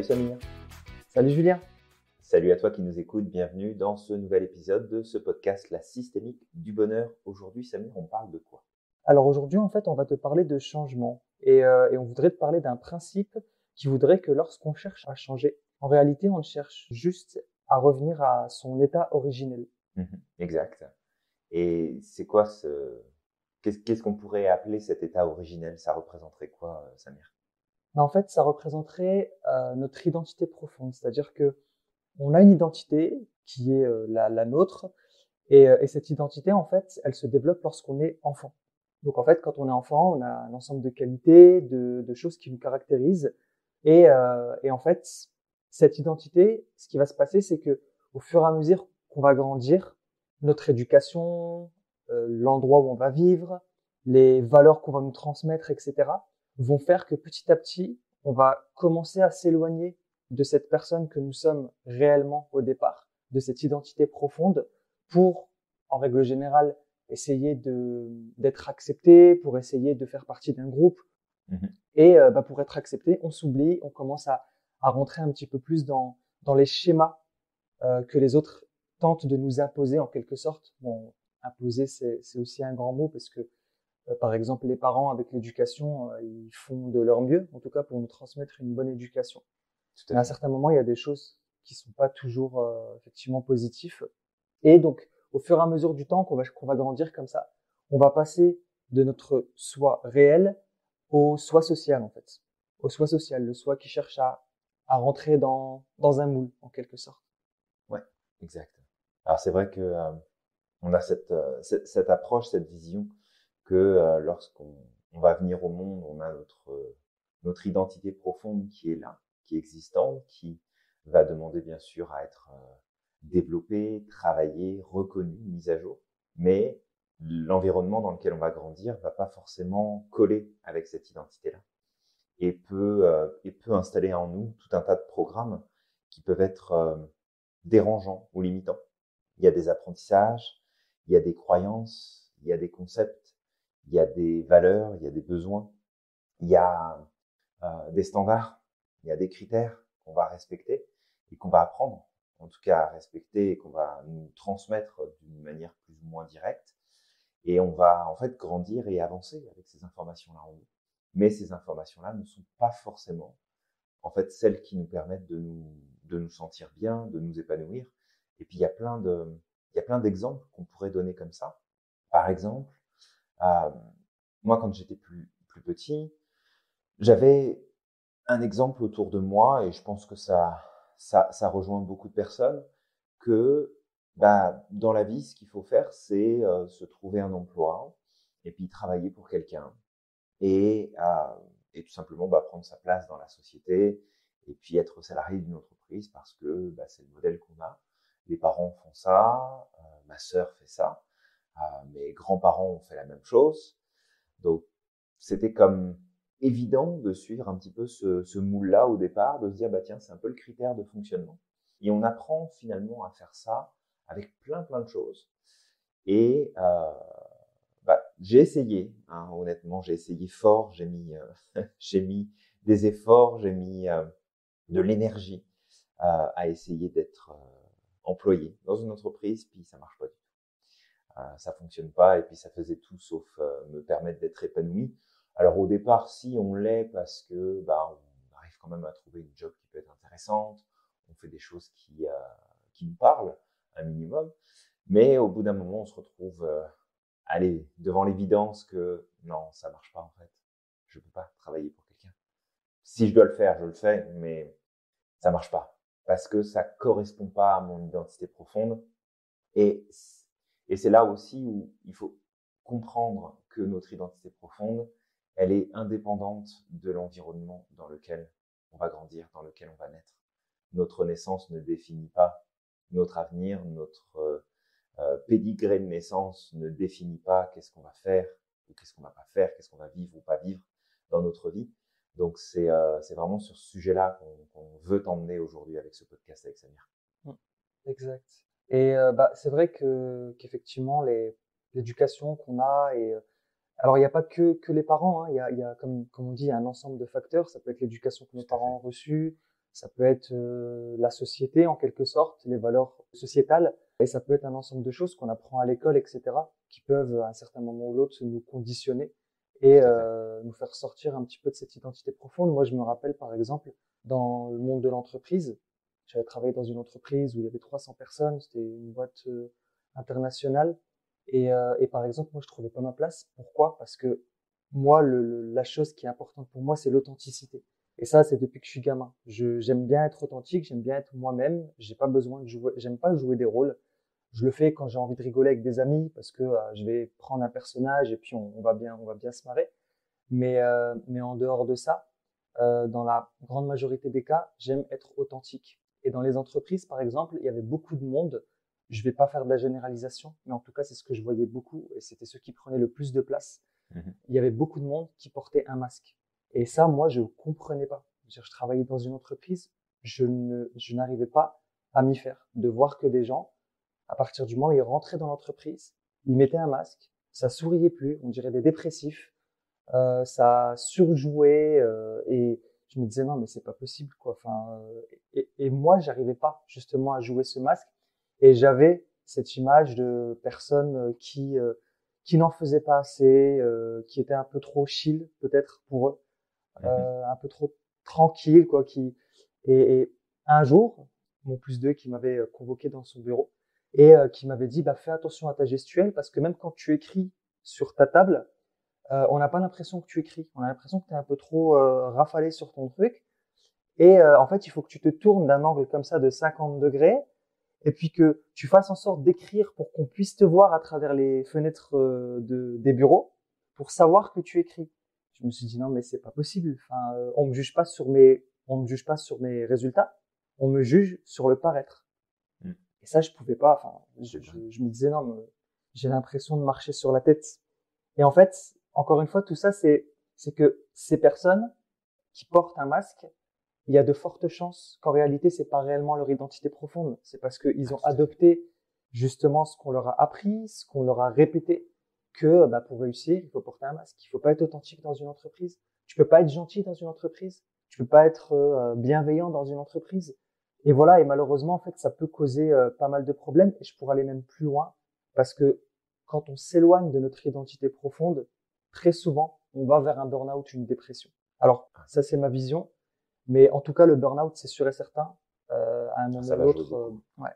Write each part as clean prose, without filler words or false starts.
Salut Samir. Salut Julien. Salut à toi qui nous écoutes. Bienvenue dans ce nouvel épisode de ce podcast, La Systémique du Bonheur. Aujourd'hui, Samir, on parle de quoi? Alors aujourd'hui, en fait, on va te parler de changement et on voudrait te parler d'un principe qui voudrait que lorsqu'on cherche à changer, en réalité, on cherche juste à revenir à son état originel. Exact. Et c'est quoi qu'est-ce qu'on pourrait appeler cet état originel? Ça représenterait quoi, Samir? Mais en fait, ça représenterait notre identité profonde, c'est-à-dire que on a une identité qui est la nôtre et cette identité, en fait, elle se développe lorsqu'on est enfant. Donc en fait, quand on est enfant, on a un ensemble de qualités, de choses qui nous caractérisent. Et en fait, cette identité, ce qui va se passer, c'est que au fur et à mesure qu'on va grandir, notre éducation, l'endroit où on va vivre, les valeurs qu'on va nous transmettre, etc., vont faire que petit à petit, on va commencer à s'éloigner de cette personne que nous sommes réellement au départ, de cette identité profonde, pour, en règle générale, essayer d'être accepté, pour essayer de faire partie d'un groupe. Mhm. Et pour être accepté, on s'oublie, on commence à rentrer un petit peu plus dans les schémas que les autres tentent de nous imposer en quelque sorte. Bon, imposer, c'est aussi un grand mot parce que, par exemple, les parents avec l'éducation, ils font de leur mieux, en tout cas pour nous transmettre une bonne éducation. Tout Mais à à un fait. certain moment, il y a des choses qui sont pas toujours effectivement positives. Et donc, au fur et à mesure du temps qu'on va grandir comme ça, on va passer de notre soi réel au soi social, en fait. Au soi social, le soi qui cherche à rentrer dans un moule, en quelque sorte. Ouais, exact. Alors c'est vrai que on a cette approche, cette vision que lorsqu'on va venir au monde, on a notre identité profonde qui est là, qui est existante, qui va demander bien sûr à être développée, travaillée, reconnue, mise à jour. Mais l'environnement dans lequel on va grandir va pas forcément coller avec cette identité-là et peut installer en nous tout un tas de programmes qui peuvent être dérangeants ou limitants. Il y a des apprentissages, il y a des croyances, il y a des concepts, il y a des valeurs, il y a des besoins, il y a des standards, il y a des critères qu'on va respecter et qu'on va apprendre, en tout cas à respecter et qu'on va nous transmettre d'une manière plus ou moins directe. Et on va en fait grandir et avancer avec ces informations-là en nous. Mais ces informations-là ne sont pas forcément en fait celles qui nous permettent de nous sentir bien, de nous épanouir. Et puis il y a plein d'exemples qu'on pourrait donner comme ça. Par exemple, euh, moi quand j'étais plus petit, j'avais un exemple autour de moi et je pense que ça rejoint beaucoup de personnes que dans la vie, ce qu'il faut faire, c'est se trouver un emploi et puis travailler pour quelqu'un et tout simplement prendre sa place dans la société et puis être salarié d'une entreprise parce que c'est le modèle qu'on a. Les parents font ça, ma sœur fait ça, mes grands-parents ont fait la même chose. Donc, c'était comme évident de suivre un petit peu ce moule-là au départ, de se dire, tiens, c'est un peu le critère de fonctionnement. Et on apprend finalement à faire ça avec plein de choses. Et j'ai essayé, hein, honnêtement, j'ai essayé fort, j'ai mis des efforts, j'ai mis de l'énergie à essayer d'être employé dans une entreprise, puis ça marche pas du tout. Ça fonctionne pas, et puis ça faisait tout sauf me permettre d'être épanoui. Alors au départ, si on l'est parce que on arrive quand même à trouver une job qui peut être intéressante, on fait des choses qui nous parlent un minimum, mais au bout d'un moment, on se retrouve devant l'évidence que non, ça marche pas en fait. Je peux pas travailler pour quelqu'un. Si je dois le faire, je le fais, mais ça marche pas parce que ça correspond pas à mon identité profonde. Et et c'est là aussi où il faut comprendre que notre identité profonde, elle est indépendante de l'environnement dans lequel on va grandir, dans lequel on va naître. Notre naissance ne définit pas notre avenir, notre pédigré de naissance ne définit pas qu'est-ce qu'on va faire ou qu'est-ce qu'on va pas faire, qu'est-ce qu'on va vivre ou pas vivre dans notre vie. Donc c'est vraiment sur ce sujet-là qu'on veut t'emmener aujourd'hui avec ce podcast avec Samir. Exact. Et c'est vrai que qu'effectivement l'éducation qu'on a et alors il n'y a pas que les parents, hein, il y a comme on dit un ensemble de facteurs. Ça peut être l'éducation que nos Tout à parents fait. ont reçue, ça peut être la société en quelque sorte, les valeurs sociétales, et ça peut être un ensemble de choses qu'on apprend à l'école, etc., qui peuvent à un certain moment ou l'autre nous conditionner et Tout à fait. nous faire sortir un petit peu de cette identité profonde. Moi, je me rappelle par exemple dans le monde de l'entreprise, j'avais travaillé dans une entreprise où il y avait 300 personnes, c'était une boîte internationale, et par exemple, moi, je trouvais pas ma place. Pourquoi? Parce que moi, la chose qui est importante pour moi, c'est l'authenticité. Et ça, c'est depuis que je suis gamin. J'aime bien être authentique, j'aime bien être moi-même. J'ai pas besoin de jouer, j'aime pas jouer des rôles. Je le fais quand j'ai envie de rigoler avec des amis parce que je vais prendre un personnage et puis on va bien se marrer. Mais en dehors de ça, dans la grande majorité des cas, j'aime être authentique. Et dans les entreprises, par exemple, il y avait beaucoup de monde. Je vais pas faire de la généralisation, mais en tout cas, c'est ce que je voyais beaucoup et c'était ceux qui prenaient le plus de place. Mhm. Il y avait beaucoup de monde qui portait un masque. Et ça, moi, je comprenais pas. Je travaillais dans une entreprise, je n'arrivais pas à m'y faire. De voir que des gens, à partir du moment où ils rentraient dans l'entreprise, ils mettaient un masque, ça souriait plus, on dirait des dépressifs, ça surjouait, et je me disais non mais c'est pas possible quoi. Enfin, et moi j'arrivais pas justement à jouer ce masque et j'avais cette image de personnes qui n'en faisaient pas assez, qui étaient un peu trop chill peut-être pour eux, Mhm. un peu trop tranquille quoi. Et un jour, mon plus deux qui m'avait convoqué dans son bureau et qui m'avait dit bah fais attention à ta gestuelle parce que même quand tu écris sur ta table, on n'a pas l'impression que tu écris. On a l'impression que tu es un peu trop rafalé sur ton truc. Et en fait, il faut que tu te tournes d'un angle comme ça de 50 degrés et puis que tu fasses en sorte d'écrire pour qu'on puisse te voir à travers les fenêtres des bureaux pour savoir que tu écris. Je me suis dit non mais c'est pas possible. Enfin, on me juge pas sur mes résultats. On me juge sur le paraître. Mhm. Et ça, je pouvais pas. Enfin, C'est vrai. je me disais non, mais j'ai l'impression de marcher sur la tête. Et en fait, encore une fois, tout ça, c'est que ces personnes qui portent un masque, il y a de fortes chances qu'en réalité, c'est pas réellement leur identité profonde. C'est parce qu'ils Ah, ont tout à fait. adopté justement ce qu'on leur a appris, ce qu'on leur a répété, que bah, pour réussir, il faut porter un masque. Il faut pas être authentique dans une entreprise. Tu peux pas être gentil dans une entreprise. Tu peux pas être bienveillant dans une entreprise. Et voilà. Et malheureusement, en fait, ça peut causer pas mal de problèmes. Et je pourrais aller même plus loin parce que quand on s'éloigne de notre identité profonde, très souvent, on va vers un burn-out, une dépression. Alors, Ah, ça, c'est ma vision. Mais en tout cas, le burn-out, c'est sûr et certain, à un moment ça ou va jouer l'autre. beaucoup. Ouais.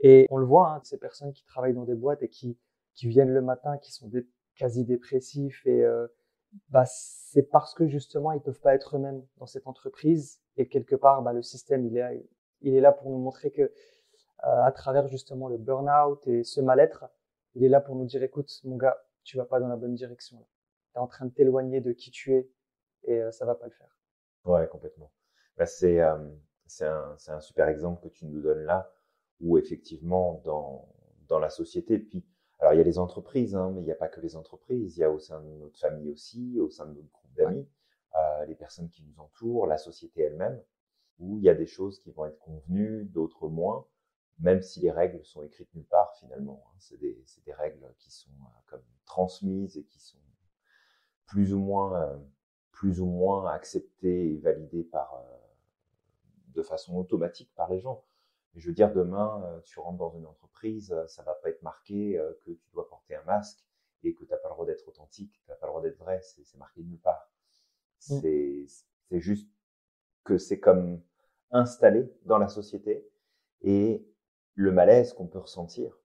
Et on le voit, hein, ces personnes qui travaillent dans des boîtes et qui viennent le matin, qui sont quasi dépressifs, et bah, c'est parce que justement, ils peuvent pas être eux-mêmes dans cette entreprise. Et quelque part, bah, le système, il est là pour nous montrer que, à travers justement le burn-out et ce mal-être, il est là pour nous dire, écoute, mon gars, tu vas pas dans la bonne direction. Tu es en train de t'éloigner de qui tu es et ça va pas le faire. Ouais, complètement. Bah, c'est un super exemple que tu nous donnes là, où effectivement, dans la société, puis, alors il y a les entreprises, hein, mais il n'y a pas que les entreprises, il y a au sein de notre famille aussi, au sein de notre groupe Ouais. d'amis, les personnes qui nous entourent, la société elle-même, où il y a des choses qui vont être convenues, d'autres moins, même si les règles sont écrites nulle part finalement. Hein. C'est des règles qui sont comme transmises et qui sont plus ou moins, plus ou moins acceptées et validées de façon automatique par les gens. Mais je veux dire, demain, tu rentres dans une entreprise, ça va pas être marqué que tu dois porter un masque et que tu n'as pas le droit d'être authentique, tu n'as pas le droit d'être vrai, c'est marqué nulle part. Mm. C'est juste que c'est comme installé dans la société et le malaise qu'on peut ressentir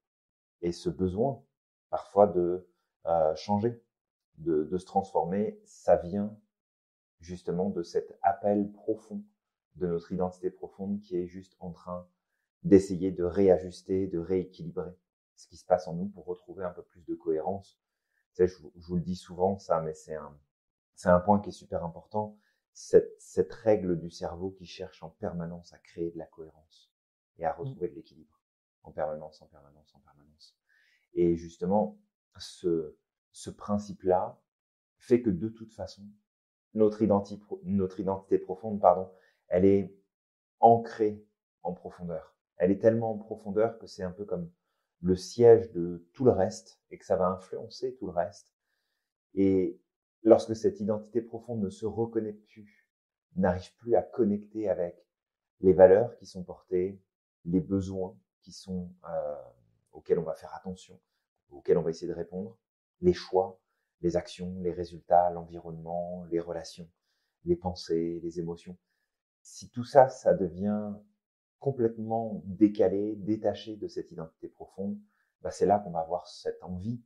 et ce besoin parfois de changer, de se transformer, ça vient justement de cet appel profond de notre identité profonde qui est juste en train d'essayer de réajuster, de rééquilibrer ce qui se passe en nous pour retrouver un peu plus de cohérence. Tu sais, je vous le dis souvent ça, mais c'est un point qui est super important. Cette règle du cerveau qui cherche en permanence à créer de la cohérence et à Mm. retrouver de l'équilibre en permanence, en permanence, en permanence. Et justement, ce principe-là fait que de toute façon, notre identité profonde, pardon, elle est ancrée en profondeur. Elle est tellement en profondeur que c'est un peu comme le siège de tout le reste et que ça va influencer tout le reste. Et lorsque cette identité profonde ne se reconnaît plus, n'arrive plus à connecter avec les valeurs qui sont portées, les besoins qui sont auxquels on va faire attention, auxquels on va essayer de répondre, les choix, les actions, les résultats, l'environnement, les relations, les pensées, les émotions. Si tout ça, ça devient complètement décalé, détaché de cette identité profonde, bah c'est là qu'on va avoir cette envie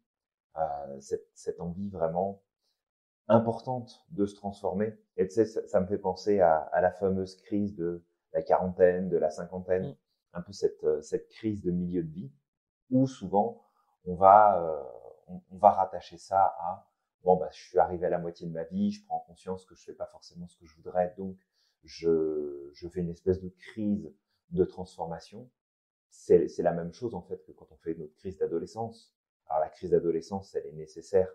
vraiment importante de se transformer. Et tu sais, ça me fait penser à la fameuse crise de la quarantaine, de la cinquantaine, un peu cette crise de milieu de vie, où souvent on va rattacher ça à bon bah je suis arrivé à la moitié de ma vie, je prends conscience que je fais pas forcément ce que je voudrais, donc je fais une espèce de crise de transformation. C'est la même chose en fait que quand on fait notre crise d'adolescence. Alors la crise d'adolescence, elle est nécessaire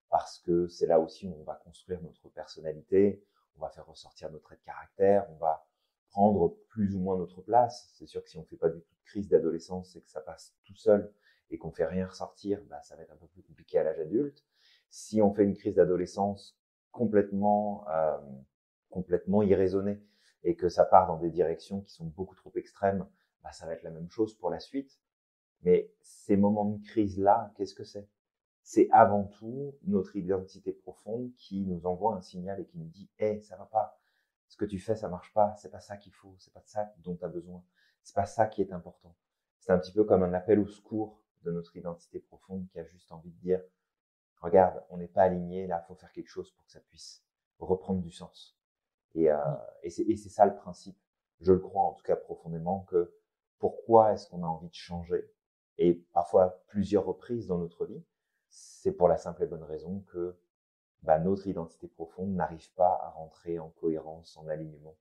parce que c'est là aussi où on va construire notre personnalité, on va faire ressortir nos traits de caractère, on va prendre plus ou moins notre place. C'est sûr que si on fait pas du tout de crise d'adolescence et que ça passe tout seul et qu'on fait rien ressortir, bah, ça va être un peu plus compliqué à l'âge adulte. Si on fait une crise d'adolescence complètement irraisonnée et que ça part dans des directions qui sont beaucoup trop extrêmes, bah, ça va être la même chose pour la suite. Mais ces moments de crise-là, qu'est-ce que c'est? C'est avant tout notre identité profonde qui nous envoie un signal et qui nous dit hey, ça va pas. Ce que tu fais, ça marche pas. C'est pas ça qu'il faut. C'est pas de ça dont tu as besoin. C'est pas ça qui est important. C'est un petit peu comme un appel au secours de notre identité profonde qui a juste envie de dire regarde, on n'est pas aligné, là, il faut faire quelque chose pour que ça puisse reprendre du sens. Et c'est ça le principe. Je le crois en tout cas profondément que pourquoi est-ce qu'on a envie de changer et parfois plusieurs reprises dans notre vie, c'est pour la simple et bonne raison que bah, notre identité profonde n'arrive pas à rentrer en cohérence, en alignement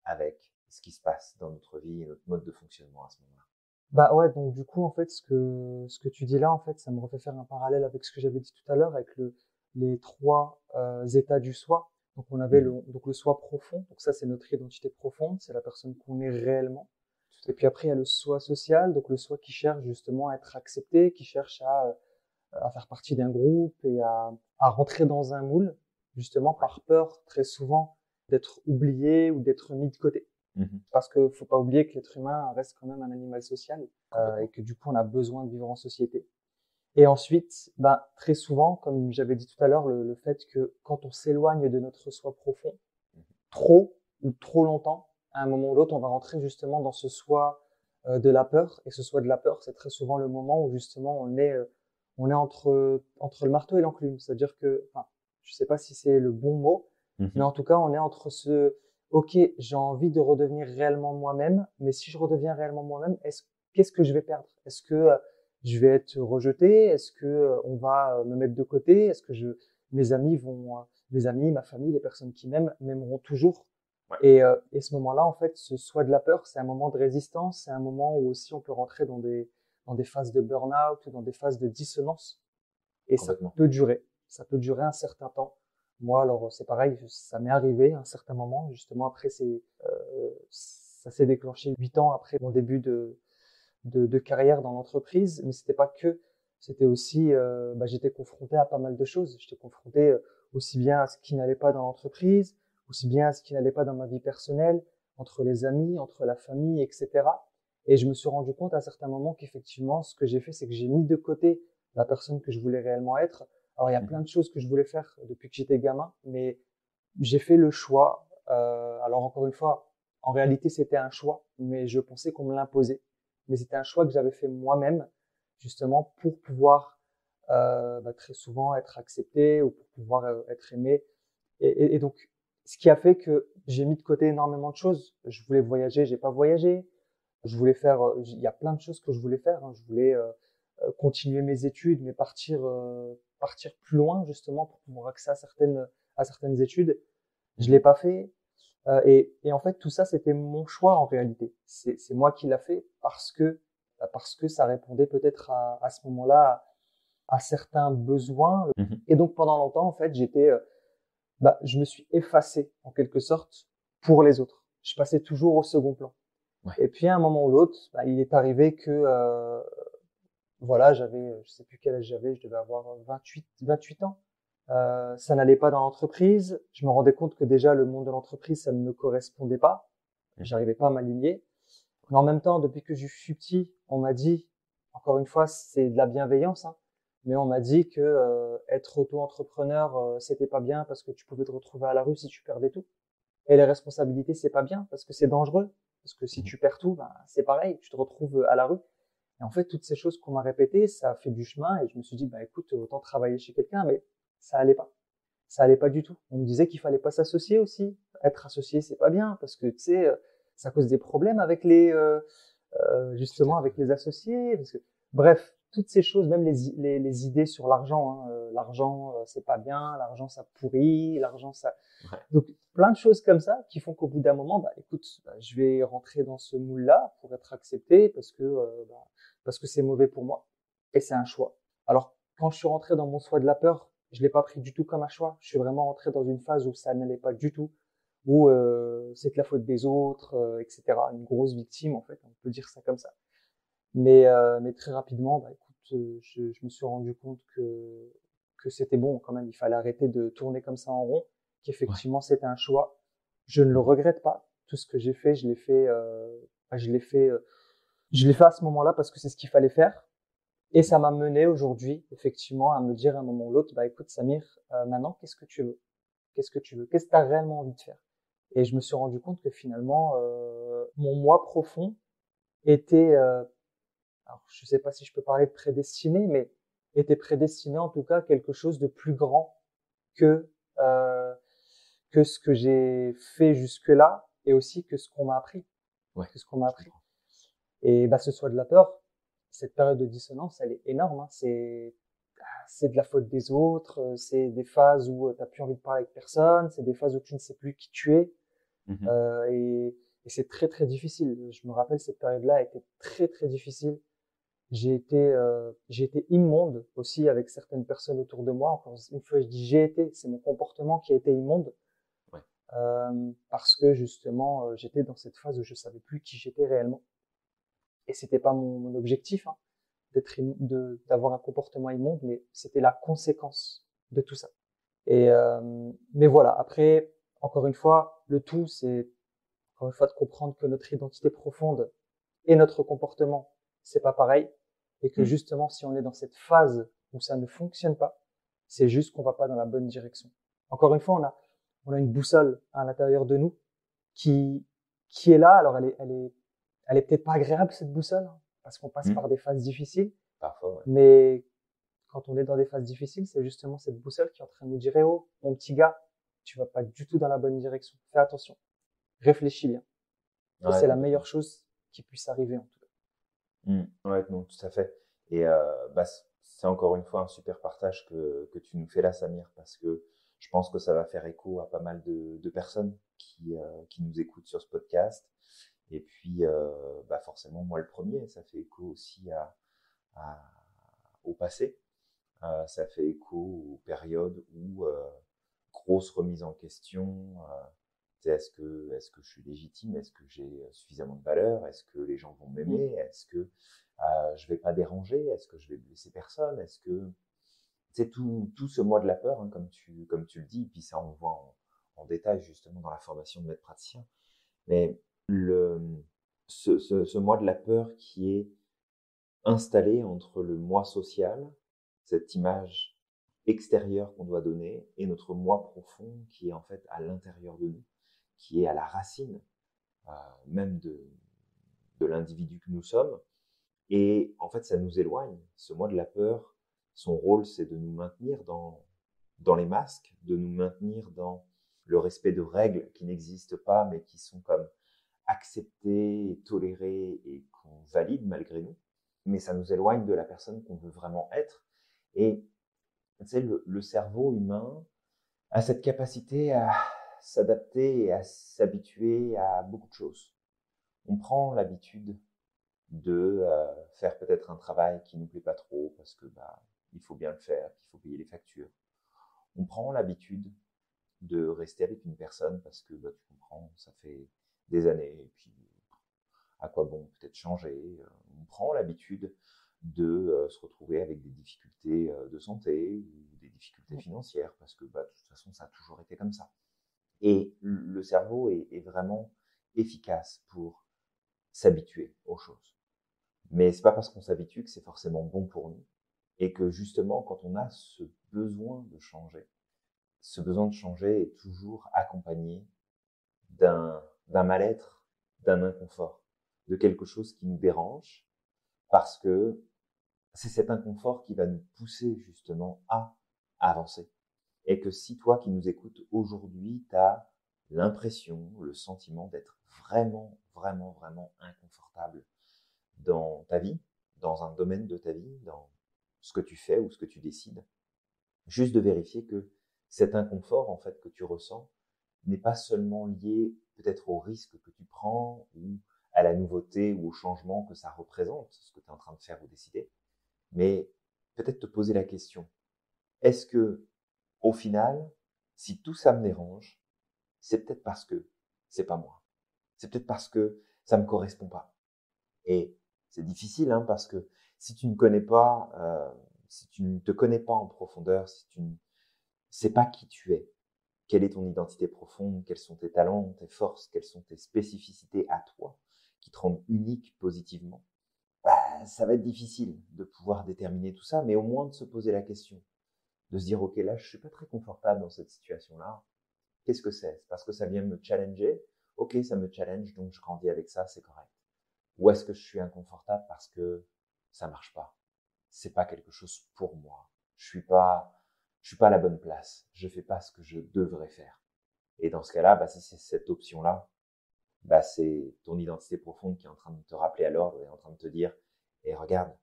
avec ce qui se passe dans notre vie et notre mode de fonctionnement à ce moment-là. Bah ouais, donc du coup, en fait, ce que tu dis là, en fait, ça me refait faire un parallèle avec ce que j'avais dit tout à l'heure, avec les trois états du soi. Donc on avait donc le soi profond, donc ça c'est notre identité profonde, c'est la personne qu'on est réellement. Et puis après il y a le soi social, donc le soi qui cherche justement à être accepté, qui cherche à faire partie d'un groupe et à rentrer dans un moule, justement par peur très souvent d'être oublié ou d'être mis de côté. Parce que faut pas oublier que l'être humain reste quand même un animal social et que du coup on a besoin de vivre en société. Et ensuite, ben, très souvent, comme j'avais dit tout à l'heure, le fait que quand on s'éloigne de notre soi profond, trop ou trop longtemps, à un moment ou l'autre, on va rentrer justement dans ce soi de la peur. Et ce soi de la peur, c'est très souvent le moment où justement on est entre le marteau et l'enclume. C'est-à-dire que, enfin, je sais pas si c'est le bon mot, mais en tout cas, on est entre ok, j'ai envie de redevenir réellement moi-même, mais si je redeviens réellement moi-même, qu'est-ce que je vais perdre? Est-ce que je vais être rejeté? Est-ce que on va me mettre de côté? Est-ce que mes amis mes amis, ma famille, les personnes qui m'aimeront toujours? Ouais. Et ce moment-là, en fait, ce soi de la peur, c'est un moment de résistance, c'est un moment où aussi on peut rentrer dans des phases de burn-out ou dans des phases de dissonance. Et ça peut durer un certain temps. Moi, alors, c'est pareil, ça m'est arrivé à un certain moment, justement, après, ça s'est déclenché 8 ans après mon début de carrière dans l'entreprise, mais c'était aussi, j'étais confronté à pas mal de choses. J'étais confronté aussi bien à ce qui n'allait pas dans l'entreprise, aussi bien à ce qui n'allait pas dans ma vie personnelle, entre les amis, entre la famille, etc. Et je me suis rendu compte à certains moments qu'effectivement, ce que j'ai fait, c'est que j'ai mis de côté la personne que je voulais réellement être. Alors, il y a plein de choses que je voulais faire depuis que j'étais gamin, mais j'ai fait le choix. Alors, encore une fois, en réalité, c'était un choix, mais je pensais qu'on me l'imposait. Mais c'était un choix que j'avais fait moi-même, justement, pour pouvoir très souvent être accepté ou pour pouvoir être aimé. Et donc, ce qui a fait que j'ai mis de côté énormément de choses. Je voulais voyager, j'ai pas voyagé. Je voulais faire, il y a plein de choses que je voulais faire. Hein. Je voulais continuer mes études, mais partir plus loin justement pour pouvoir accéder à certaines études. Je l'ai pas fait. Et en fait, tout ça, c'était mon choix en réalité. C'est moi qui l'a fait parce que ça répondait peut-être à ce moment-là à certains besoins. Et donc pendant longtemps, en fait, je me suis effacé en quelque sorte pour les autres. Je passais toujours au second plan. Ouais. Et puis à un moment ou l'autre, il est arrivé que voilà, je sais plus quel âge j'avais, je devais avoir 28 ans. Ça n'allait pas dans l'entreprise. Je me rendais compte que déjà le monde de l'entreprise, ça ne me correspondait pas. J'arrivais pas à m'aligner. Mais en même temps, depuis que je suis petit, on m'a dit, encore une fois, c'est de la bienveillance, hein, mais on m'a dit que être auto-entrepreneur, c'était pas bien parce que tu pouvais te retrouver à la rue si tu perdais tout. Et les responsabilités, c'est pas bien parce que c'est dangereux. Parce que si tu perds tout, ben, c'est pareil, tu te retrouves à la rue. Et en fait, toutes ces choses qu'on m'a répétées, ça a fait du chemin et je me suis dit, bah écoute, autant travailler chez quelqu'un, mais ça allait pas. Ça allait pas du tout. On me disait qu'il fallait pas s'associer aussi. Être associé, c'est pas bien parce que tu sais, ça cause des problèmes avec Tout à justement fait. avec les associés. Parce que, bref, toutes ces choses, même les idées sur l'argent. Hein, l'argent, c'est pas bien. L'argent, ça pourrit. L'argent, ça. Ouais. Donc plein de choses comme ça qui font qu'au bout d'un moment, bah écoute, bah, je vais rentrer dans ce moule-là pour être accepté parce que c'est mauvais pour moi et c'est un choix. Alors quand je suis rentré dans mon choix de la peur, je l'ai pas pris du tout comme un choix. Je suis vraiment rentré dans une phase où ça n'allait pas du tout, où c'est de la faute des autres, etc. Une grosse victime en fait, on peut dire ça comme ça. Mais très rapidement, bah écoute, je me suis rendu compte que c'était bon quand même. Il fallait arrêter de tourner comme ça en rond, Ouais. qu'effectivement c'était un choix. Je ne le regrette pas. Tout ce que j'ai fait, je l'ai fait à ce moment-là parce que c'est ce qu'il fallait faire. Et ça m'a mené aujourd'hui, effectivement, à me dire à un moment ou l'autre, bah écoute Samir, maintenant qu'est-ce que tu veux? Qu'est-ce que tu veux? Qu'est-ce que tu as réellement envie de faire? Et je me suis rendu compte que finalement, mon moi profond était, alors je sais pas si je peux parler de prédestiné, mais était prédestiné en tout cas à quelque chose de plus grand que euh, que ce que j'ai fait jusque-là et aussi que ce qu'on m'a appris, Ouais. que ce qu'on m'a Je appris. comprends. Et bah ce soit de la peur, cette période de dissonance, elle est énorme. Hein. C'est de la faute des autres, c'est des phases où t'as plus envie de parler avec personne, c'est des phases où tu ne sais plus qui tu es, Mhm. euh, et, et c'est très très difficile. Je me rappelle cette période-là a été très très difficile. J'ai été immonde aussi avec certaines personnes autour de moi. Encore une fois, je dis j'ai été, c'est mon comportement qui a été immonde Ouais. parce que justement, j'étais dans cette phase où je savais plus qui j'étais réellement. Et c'était pas mon objectif, hein, d'avoir un comportement immonde, mais c'était la conséquence de tout ça. Mais voilà. Après, encore une fois, le tout, c'est encore une fois de comprendre que notre identité profonde et notre comportement, c'est pas pareil, et que Mm. justement, si on est dans cette phase où ça ne fonctionne pas, c'est juste qu'on va pas dans la bonne direction. Encore une fois, on a une boussole à l'intérieur de nous qui, qui est là. Alors, elle est peut-être pas agréable cette boussole, hein, parce qu'on passe Mm. par des phases difficiles, Parfois, ouais. mais quand on est dans des phases difficiles, c'est justement cette boussole qui est en train de nous dire, eh oh, mon petit gars, tu vas pas du tout dans la bonne direction. Fais attention. Réfléchis bien. Et Ouais, c'est la meilleure complètement. chose qui puisse arriver, en tout cas. Mm. Ouais, non, tout à fait. Et bah, c'est encore une fois un super partage que tu nous fais là, Samir, parce que je pense que ça va faire écho à pas mal de personnes qui nous écoutent sur ce podcast. Et puis, bah forcément, moi le premier, ça fait écho aussi à- au passé. Ça fait écho aux périodes où grosse remise en question. Est-ce que je suis légitime? Est-ce que j'ai suffisamment de valeur? Est-ce que les gens vont Mm. m'aimer? Est-ce que je vais pas déranger? Est-ce que je vais blesser personne? Est-ce que c'est tout ce mois de la peur, hein, comme tu le dis, et puis ça on le voit en détail justement dans la formation de maître praticien. Mais le, ce mois de la peur qui est installé entre le moi social, cette image extérieure qu'on doit donner, et notre moi profond qui est en fait à l'intérieur de nous, qui est à la racine euh, même de l'individu que nous sommes. Et en fait, ça nous éloigne. Ce moi de la peur, son rôle, c'est de nous maintenir dans les masques, de nous maintenir dans le respect de règles qui n'existent pas, mais qui sont comme acceptées, et tolérées et qu'on valide malgré nous. Mais ça nous éloigne de la personne qu'on veut vraiment être. Et tu sais, le cerveau humain a cette capacité à s'adapter et à s'habituer à beaucoup de choses. On prend l'habitude de faire peut-être un travail qui nous plaît pas trop parce que bah il faut bien le faire, qu'il faut payer les factures. On prend l'habitude de rester avec une personne parce que bah, tu comprends, ça fait des années et puis à quoi bon peut-être changer. On prend l'habitude de se retrouver avec des difficultés de santé ou des difficultés financières parce que bah, de toute façon ça a toujours été comme ça. Et le cerveau est vraiment efficace pour s'habituer aux choses. Mais c'est pas parce qu'on s'habitue que c'est forcément bon pour nous. Et que justement, quand on a ce besoin de changer est toujours accompagné d'un mal-être, d'un inconfort, de quelque chose qui nous dérange, parce que c'est cet inconfort qui va nous pousser justement à avancer. Et que si toi qui nous écoutes aujourd'hui, tu as l'impression, le sentiment d'être vraiment, vraiment, vraiment inconfortable dans ta vie, dans un domaine de ta vie, dans ce que tu fais ou ce que tu décides, juste de vérifier que cet inconfort en fait que tu ressens n'est pas seulement lié peut-être au risque que tu prends ou à la nouveauté ou au changement que ça représente, ce que tu es en train de faire ou décider, mais peut-être te poser la question, est-ce que au final, si tout ça me dérange, c'est peut-être parce que c'est pas moi. C'est peut-être parce que ça me correspond pas. Et c'est difficile, hein, parce que si tu ne connais pas, si tu ne te connais pas en profondeur, si tu ne sais pas qui tu es, quelle est ton identité profonde, quels sont tes talents, tes forces, quelles sont tes spécificités à toi, qui te rendent unique positivement, bah, ça va être difficile de pouvoir déterminer tout ça, mais au moins de se poser la question, de se dire, ok, là, je suis pas très confortable dans cette situation-là. Qu'est-ce que c'est? C'est parce que ça vient me challenger? Ok, ça me challenge, donc je grandis avec ça, c'est correct. Ou est-ce que je suis inconfortable parce que ça marche pas? C'est pas quelque chose pour moi. Je suis pas à la bonne place. Je fais pas ce que je devrais faire. Et dans ce cas-là, bah, si c'est cette option-là, bah, c'est ton identité profonde qui est en train de te rappeler à l'ordre et en train de te dire, et regarde,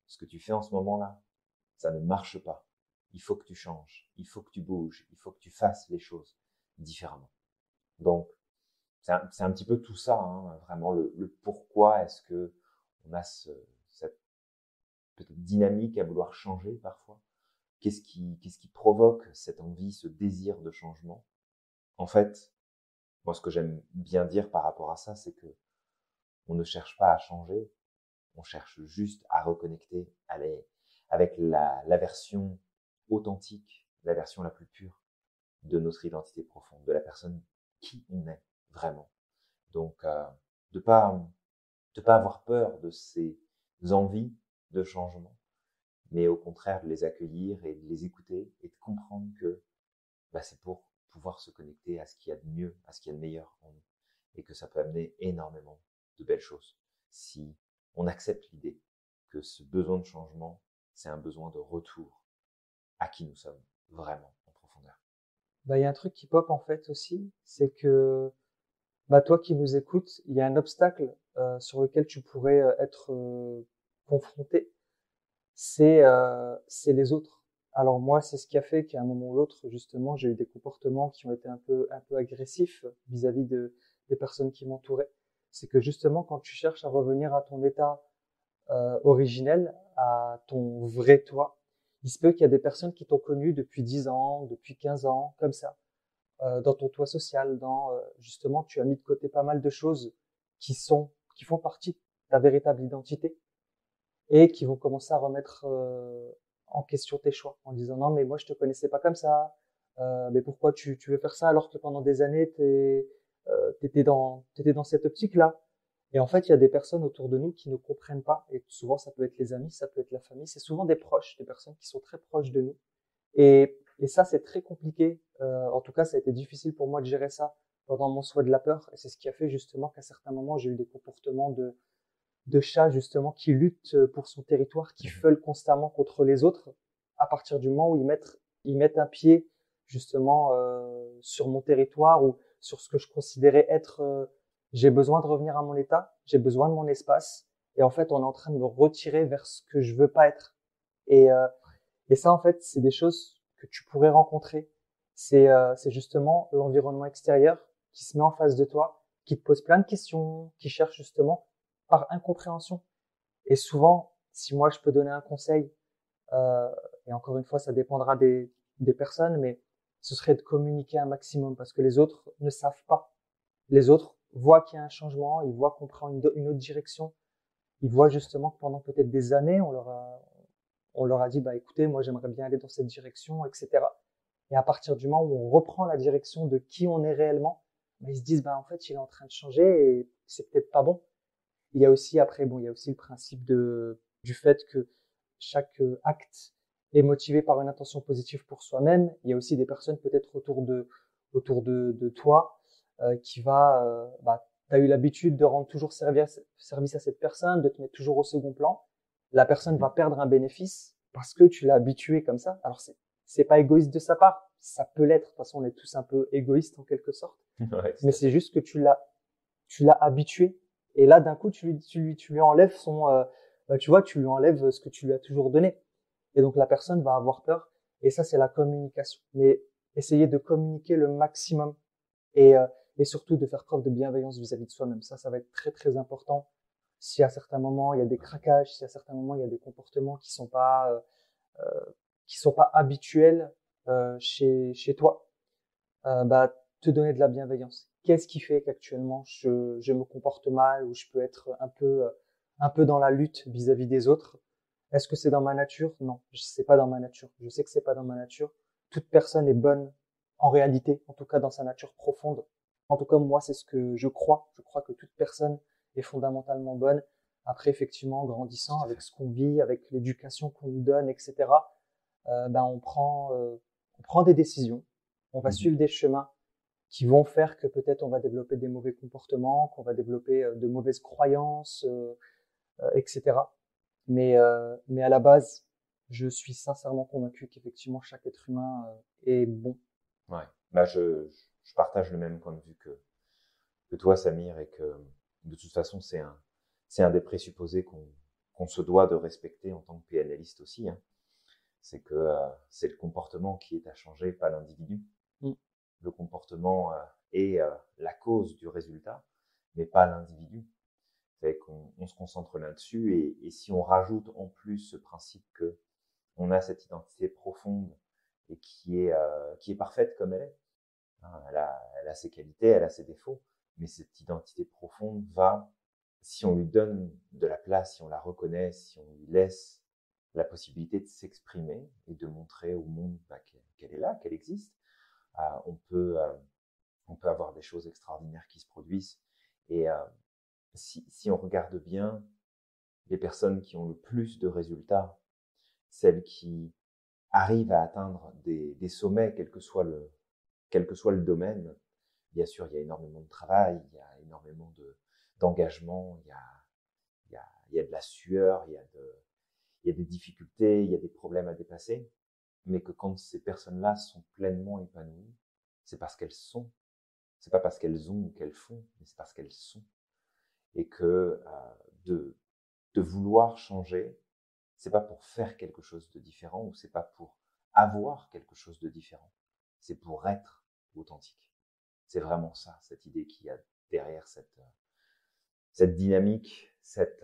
ce que tu fais en ce moment-là, ça ne marche pas. Il faut que tu changes. Il faut que tu bouges. Il faut que tu fasses les choses différemment. Donc, c'est un petit peu tout ça, hein, vraiment le pourquoi est-ce que on a cette peut-être dynamique à vouloir changer parfois. Qu'est-ce qui provoque cette envie, ce désir de changement? En fait, moi, ce que j'aime bien dire par rapport à ça, c'est que on ne cherche pas à changer, on cherche juste à reconnecter avec la version authentique, la version la plus pure de notre identité profonde, de la personne qui on est vraiment. Donc, de pas de pas avoir peur de ces envies de changement, mais au contraire de les accueillir et de les écouter et de comprendre que bah, c'est pour pouvoir se connecter à ce qu'il y a de mieux, à ce qu'il y a de meilleur en nous, et que ça peut amener énormément de belles choses si on accepte l'idée que ce besoin de changement, c'est un besoin de retour à qui nous sommes vraiment en profondeur. Bah, il y a un truc qui pop en fait aussi, c'est que bah, toi qui nous écoutes, il y a un obstacle sur lequel tu pourrais être confronté, c'est les autres. Alors moi, c'est ce qui a fait qu'à un moment ou l'autre, justement, j'ai eu des comportements qui ont été un peu agressifs vis-à-vis des personnes qui m'entouraient. C'est que justement, quand tu cherches à revenir à ton état originel, à ton vrai toi, il se peut qu'il y a des personnes qui t'ont connu depuis 10 ans, depuis 15 ans, comme ça, dans ton toit social, justement, tu as mis de côté pas mal de choses qui font partie de ta véritable identité et qui vont commencer à remettre en question tes choix en disant non mais moi je te connaissais pas comme ça, mais pourquoi tu veux faire ça alors que pendant des années t'étais dans cette optique là. Et en fait il y a des personnes autour de nous qui ne comprennent pas, et souvent ça peut être les amis, ça peut être la famille, c'est souvent des proches, des personnes qui sont très proches de nous, et ça c'est très compliqué. En tout cas ça a été difficile pour moi de gérer ça pendant mon souhait de la peur, et c'est ce qui a fait justement qu'à certains moments j'ai eu des comportements de chats justement qui luttent pour son territoire, qui feulent constamment contre les autres, à partir du moment où ils mettent un pied justement sur mon territoire ou sur ce que je considérais être j'ai besoin de revenir à mon état, j'ai besoin de mon espace, et en fait on est en train de me retirer vers ce que je veux pas être. Et, euh, et ça en fait c'est des choses que tu pourrais rencontrer. C'est justement l'environnement extérieur qui se met en face de toi, qui te pose plein de questions, qui cherche justement par incompréhension. Et souvent, si moi je peux donner un conseil, euh, et encore une fois, ça dépendra des personnes, mais ce serait de communiquer un maximum parce que les autres ne savent pas. Les autres voient qu'il y a un changement, ils voient qu'on prend une autre direction, ils voient justement que pendant peut-être des années, on leur a dit, bah écoutez, moi j'aimerais bien aller dans cette direction, etc. Et à partir du moment où on reprend la direction de qui on est réellement, ils se disent, en fait, il est en train de changer et c'est peut-être pas bon. Il y a aussi après, il y a aussi le principe du fait que chaque acte est motivé par une intention positive pour soi-même. Il y a aussi des personnes peut-être autour de toi qui t'as eu l'habitude de rendre toujours service à cette personne, de te mettre toujours au second plan. La personne va perdre un bénéfice parce que tu l'as habitué comme ça. Alors c'est pas égoïste de sa part, ça peut l'être. De toute façon, on est tous un peu égoïstes en quelque sorte. Ouais, Mais c'est juste que tu l'as habitué. Et là, d'un coup, tu lui enlèves tu lui enlèves ce que tu lui as toujours donné. Et donc, la personne va avoir peur. Et ça, c'est la communication. Mais essayer de communiquer le maximum et, euh, et surtout de faire preuve de bienveillance vis-à-vis de soi-même. Ça va être très, très important. Si à certains moments, il y a des craquages, si à certains moments, il y a des comportements qui sont pas habituels, chez toi, te donner de la bienveillance. Qu'est-ce qui fait qu'actuellement je me comporte mal ou je peux être un peu dans la lutte vis-à-vis des autres? Est-ce que c'est dans ma nature? Non, c'est pas dans ma nature. Je sais que c'est pas dans ma nature. Toute personne est bonne en réalité, en tout cas dans sa nature profonde. En tout cas, moi, c'est ce que je crois. Je crois que toute personne est fondamentalement bonne. Après, effectivement, en grandissant, avec ce qu'on vit, avec l'éducation qu'on nous donne, etc., on prend des décisions, on va suivre des chemins qui vont faire que peut-être on va développer des mauvais comportements, qu'on va développer de mauvaises croyances, etc. Mais à la base, je suis sincèrement convaincu qu'effectivement chaque être humain est bon. Ouais. Je partage le même point de vue que toi, Samir, et que de toute façon, c'est un des présupposés qu'on se doit de respecter en tant que PNListe aussi, hein. C'est que c'est le comportement qui est à changer, pas l'individu. Le comportement est la cause du résultat, mais pas l'individu. C'est qu'on se concentre là-dessus, et si on rajoute en plus ce principe que on a cette identité profonde et qui est parfaite comme elle est, hein, elle a ses qualités, elle a ses défauts, mais cette identité profonde va, si on lui donne de la place, si on la reconnaît, si on lui laisse la possibilité de s'exprimer et de montrer au monde qu'elle est là, qu'elle existe, on peut avoir des choses extraordinaires qui se produisent. Et si on regarde bien, les personnes qui ont le plus de résultats, celles qui arrivent à atteindre des sommets, quel que soit le domaine. Bien sûr, il y a énormément de travail, il y a énormément d'engagement, il y a de la sueur, il y a des difficultés, il y a des problèmes à dépasser, mais que quand ces personnes-là sont pleinement épanouies, c'est parce qu'elles sont. C'est pas parce qu'elles ont ou qu'elles font, mais c'est parce qu'elles sont. Et que de vouloir changer, c'est pas pour faire quelque chose de différent, ou c'est pas pour avoir quelque chose de différent. C'est pour être authentique. C'est vraiment ça, cette idée qu'il y a derrière cette dynamique, cette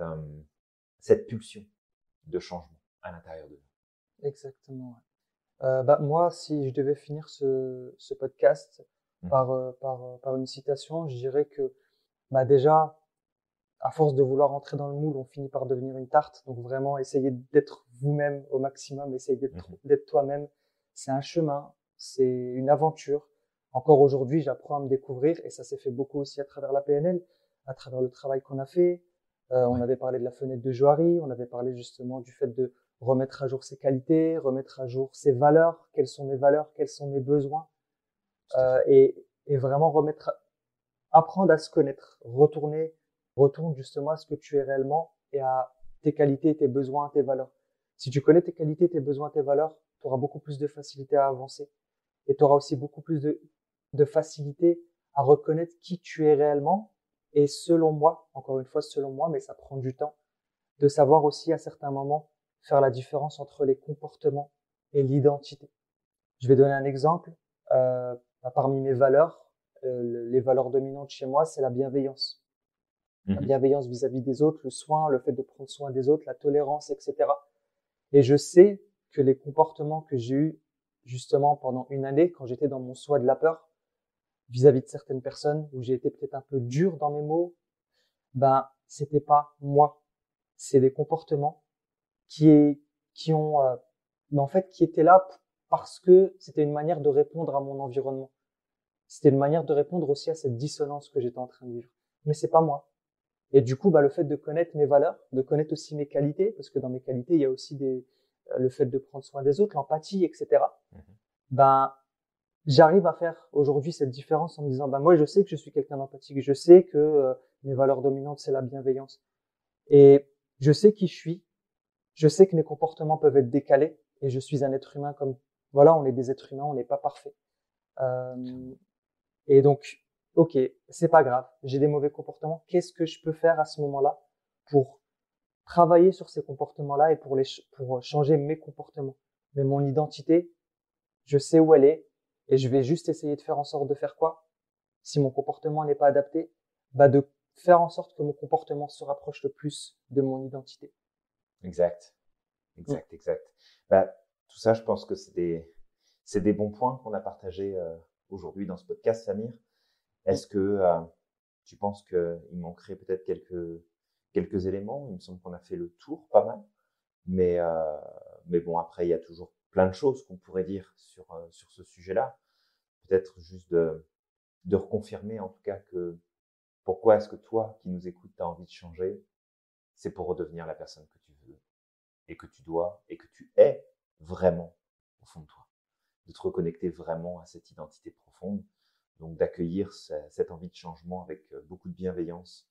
pulsion de changement à l'intérieur de nous. Exactement. Moi, si je devais finir ce podcast par une citation, je dirais que déjà, à force de vouloir entrer dans le moule, on finit par devenir une tarte. Donc vraiment, essayez d'être vous-même au maximum, essayez d'être toi-même. C'est un chemin, c'est une aventure. Encore aujourd'hui, j'apprends à me découvrir et ça s'est fait beaucoup aussi à travers la PNL, à travers le travail qu'on a fait. On avait parlé de la fenêtre de Johari, on avait parlé justement du fait de remettre à jour ses qualités, remettre à jour ses valeurs, quelles sont mes valeurs, quels sont mes besoins, et vraiment apprendre à se connaître, retourne justement à ce que tu es réellement et à tes qualités, tes besoins, tes valeurs. Si tu connais tes qualités, tes besoins, tes valeurs, tu auras beaucoup plus de facilité à avancer et tu auras aussi beaucoup plus de facilité à reconnaître qui tu es réellement. Et selon moi, encore une fois, selon moi, mais ça prend du temps, de savoir aussi à certains moments faire la différence entre les comportements et l'identité. Je vais donner un exemple. Parmi mes valeurs, les valeurs dominantes chez moi, c'est la bienveillance. La bienveillance vis-à-vis des autres, le soin, le fait de prendre soin des autres, la tolérance, etc. Et je sais que les comportements que j'ai eus justement pendant une année, quand j'étais dans mon soi de la peur, vis-à-vis de certaines personnes, où j'ai été peut-être un peu dur dans mes mots, c'était pas moi. C'est des comportements qui ont, mais en fait, qui étaient là parce que c'était une manière de répondre à mon environnement. c'était une manière de répondre aussi à cette dissonance que j'étais en train de vivre. Mais c'est pas moi. Et du coup, le fait de connaître mes valeurs, de connaître aussi mes qualités, parce que dans mes qualités, il y a aussi le fait de prendre soin des autres, l'empathie, etc. Mhm. Ben, j'arrive à faire aujourd'hui cette différence en me disant, moi, je sais que je suis quelqu'un d'empathique, je sais que mes valeurs dominantes, c'est la bienveillance. Et je sais qui je suis, je sais que mes comportements peuvent être décalés, et je suis un être humain comme, voilà, on est des êtres humains, on n'est pas parfait. Et donc, ok, c'est pas grave, j'ai des mauvais comportements, qu'est-ce que je peux faire à ce moment-là pour travailler sur ces comportements-là et pour changer mes comportements. Mais mon identité, je sais où elle est et je vais juste essayer de faire en sorte de faire quoi? Si mon comportement n'est pas adapté, de faire en sorte que mon comportement se rapproche le plus de mon identité. Exact. Mm. Exact. Tout ça, je pense que c'est des bons points qu'on a partagés aujourd'hui dans ce podcast, Samir. Mm. Est-ce que tu penses qu'il manquerait peut-être quelques éléments? Il me semble qu'on a fait le tour pas mal. Mais bon, après, il y a toujours plein de choses qu'on pourrait dire sur ce sujet-là. Peut-être juste de reconfirmer en tout cas que pourquoi est-ce que toi qui nous écoutes, tu as envie de changer? C'est pour redevenir la personne que tu veux et que tu dois et que tu es vraiment au fond de toi. De te reconnecter vraiment à cette identité profonde. Donc d'accueillir cette envie de changement avec beaucoup de bienveillance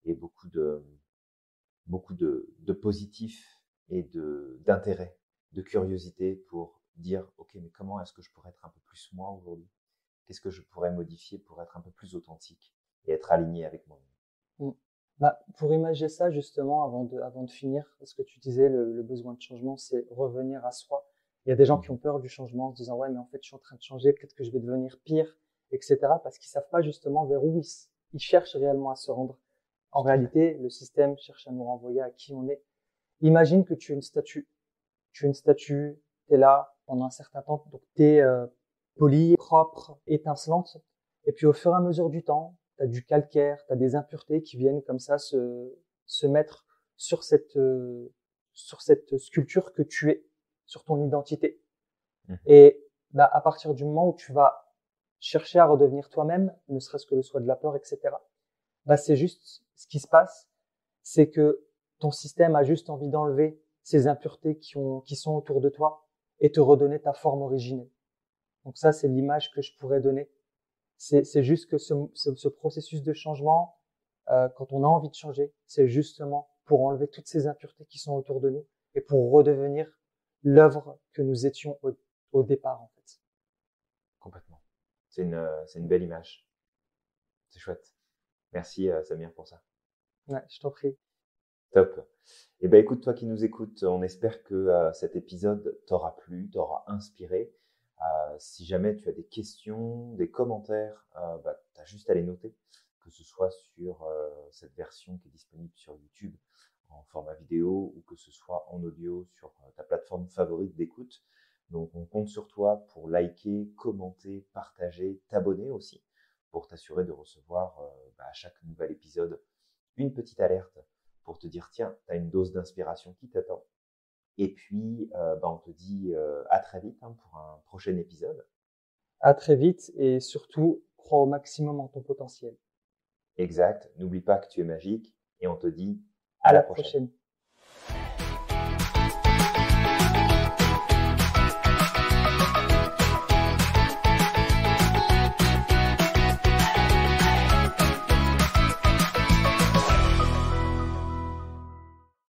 et beaucoup de positif et d'intérêt, de curiosité pour dire, OK, mais comment est-ce que je pourrais être un peu plus moi aujourd'hui? Qu'est-ce que je pourrais modifier pour être un peu plus authentique et être aligné avec moi-même? Mm. Pour imaginer ça justement, avant de finir, parce que tu disais le besoin de changement, c'est revenir à soi. Il y a des gens qui ont peur du changement en se disant ouais, mais en fait, je suis en train de changer, peut-être que je vais devenir pire, etc. Parce qu'ils savent pas justement vers où ils cherchent réellement à se rendre. En Tout à fait. réalité, le système cherche à nous renvoyer à qui on est. Imagine que tu es une statue. Tu es une statue, tu es là pendant un certain temps, donc tu es polie, propre, étincelante. Et puis au fur et à mesure du temps, tu as du calcaire, tu as des impuretés qui viennent comme ça se mettre sur cette sculpture que tu es, sur ton identité. Et à partir du moment où tu vas chercher à redevenir toi-même, ne serait-ce que le soi de la peur, etc., c'est juste ce qui se passe, c'est que ton système a juste envie d'enlever ces impuretés qui sont autour de toi et te redonner ta forme originelle. Donc ça, c'est l'image que je pourrais donner. C'est juste que ce processus de changement, quand on a envie de changer, c'est justement pour enlever toutes ces impuretés qui sont autour de nous et pour redevenir l'œuvre que nous étions au départ, en fait. Complètement. C'est une belle image. C'est chouette. Merci Samir pour ça. Ouais, je t'en prie. Top. Eh ben écoute, toi qui nous écoutes, on espère que cet épisode t'aura plu, t'aura inspiré. Si jamais tu as des questions, des commentaires, tu as juste à les noter, que ce soit sur cette version qui est disponible sur YouTube en format vidéo ou que ce soit en audio sur ta plateforme favorite d'écoute. Donc on compte sur toi pour liker, commenter, partager, t'abonner aussi pour t'assurer de recevoir à chaque nouvel épisode une petite alerte pour te dire tiens, tu as une dose d'inspiration qui t'attend. Et puis, on te dit à très vite pour un prochain épisode. À très vite et surtout, crois au maximum en ton potentiel. Exact. N'oublie pas que tu es magique et on te dit À à la la prochaine. prochaine.